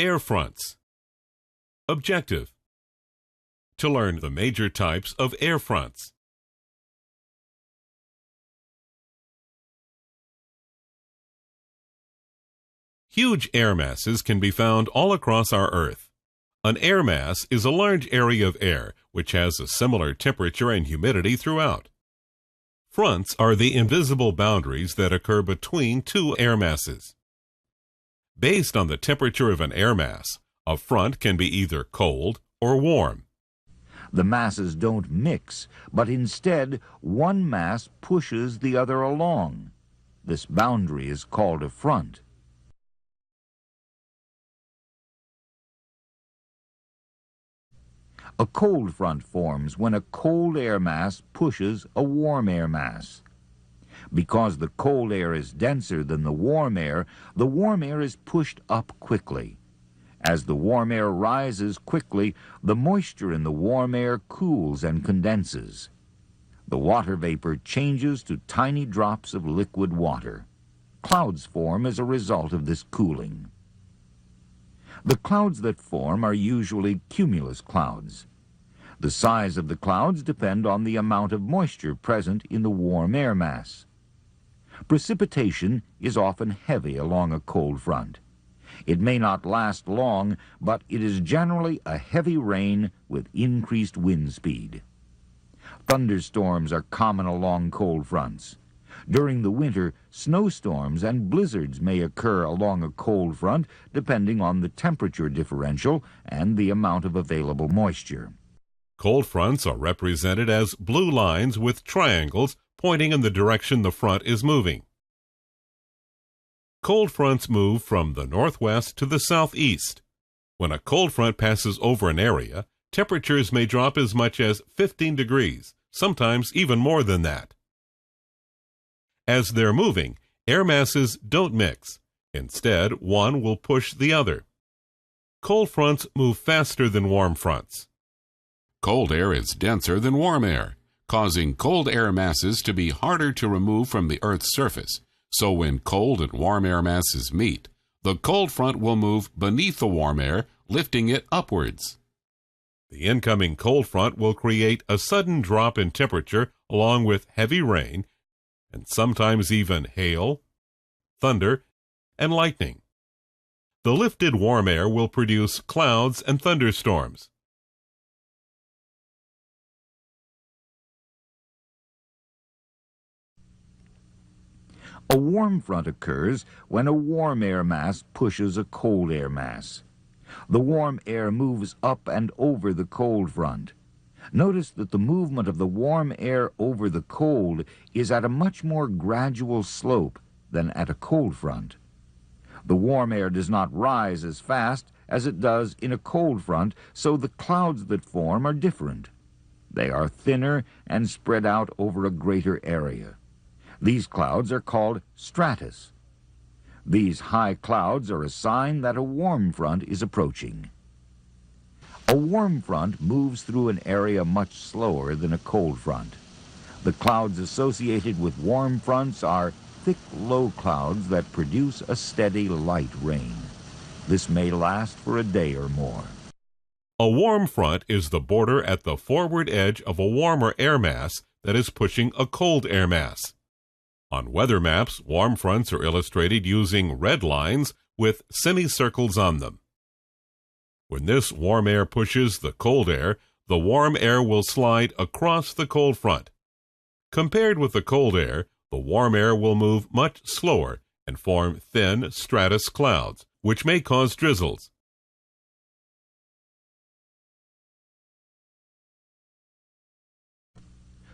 Air fronts. Objective: to learn the major types of air fronts. Huge air masses can be found all across our Earth. An air mass is a large area of air which has a similar temperature and humidity throughout. Fronts are the invisible boundaries that occur between two air masses. Based on the temperature of an air mass, a front can be either cold or warm. The masses don't mix, but instead one mass pushes the other along. This boundary is called a front. A cold front forms when a cold air mass pushes a warm air mass. Because the cold air is denser than the warm air is pushed up quickly. As the warm air rises quickly, the moisture in the warm air cools and condenses. The water vapor changes to tiny drops of liquid water. Clouds form as a result of this cooling. The clouds that form are usually cumulus clouds. The size of the clouds depend on the amount of moisture present in the warm air mass. Precipitation is often heavy along a cold front. It may not last long, but it is generally a heavy rain with increased wind speed. Thunderstorms are common along cold fronts. During the winter, snowstorms and blizzards may occur along a cold front depending on the temperature differential and the amount of available moisture. Cold fronts are represented as blue lines with triangles pointing in the direction the front is moving. Cold fronts move from the northwest to the southeast. When a cold front passes over an area, temperatures may drop as much as 15 degrees, sometimes even more than that. As they're moving, air masses don't mix. Instead, one will push the other. Cold fronts move faster than warm fronts. Cold air is denser than warm air, causing cold air masses to be harder to remove from the Earth's surface. So when cold and warm air masses meet, the cold front will move beneath the warm air, lifting it upwards. The incoming cold front will create a sudden drop in temperature along with heavy rain, and sometimes even hail, thunder, and lightning. The lifted warm air will produce clouds and thunderstorms. A warm front occurs when a warm air mass pushes a cold air mass. The warm air moves up and over the cold front. Notice that the movement of the warm air over the cold is at a much more gradual slope than at a cold front. The warm air does not rise as fast as it does in a cold front, so the clouds that form are different. They are thinner and spread out over a greater area. These clouds are called stratus. These high clouds are a sign that a warm front is approaching. A warm front moves through an area much slower than a cold front. The clouds associated with warm fronts are thick, low clouds that produce a steady, light rain. This may last for a day or more. A warm front is the border at the forward edge of a warmer air mass that is pushing a cold air mass. On weather maps, warm fronts are illustrated using red lines with semicircles on them. When this warm air pushes the cold air, the warm air will slide across the cold front. Compared with the cold air, the warm air will move much slower and form thin stratus clouds, which may cause drizzles.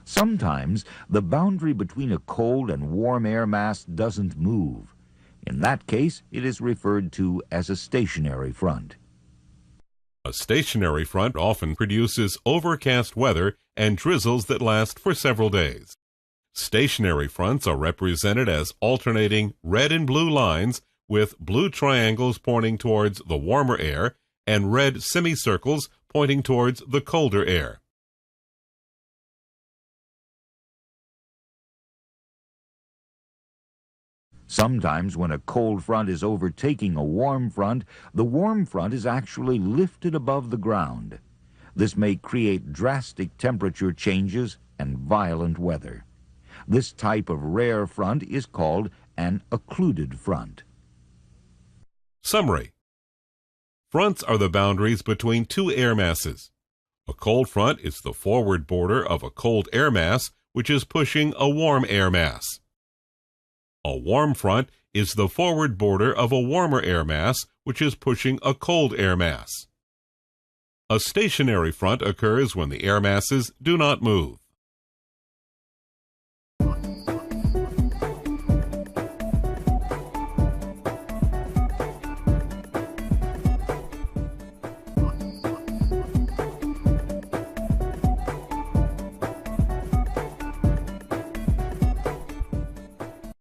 Sometimes the boundary between a cold and warm air mass doesn't move. In that case, it is referred to as a stationary front. A stationary front often produces overcast weather and drizzles that last for several days. Stationary fronts are represented as alternating red and blue lines with blue triangles pointing towards the warmer air and red semicircles pointing towards the colder air. Sometimes when a cold front is overtaking a warm front, the warm front is actually lifted above the ground. This may create drastic temperature changes and violent weather. This type of rare front is called an occluded front. Summary. Fronts are the boundaries between two air masses. A cold front is the forward border of a cold air mass which is pushing a warm air mass. A warm front is the forward border of a warmer air mass which is pushing a cold air mass. A stationary front occurs when the air masses do not move.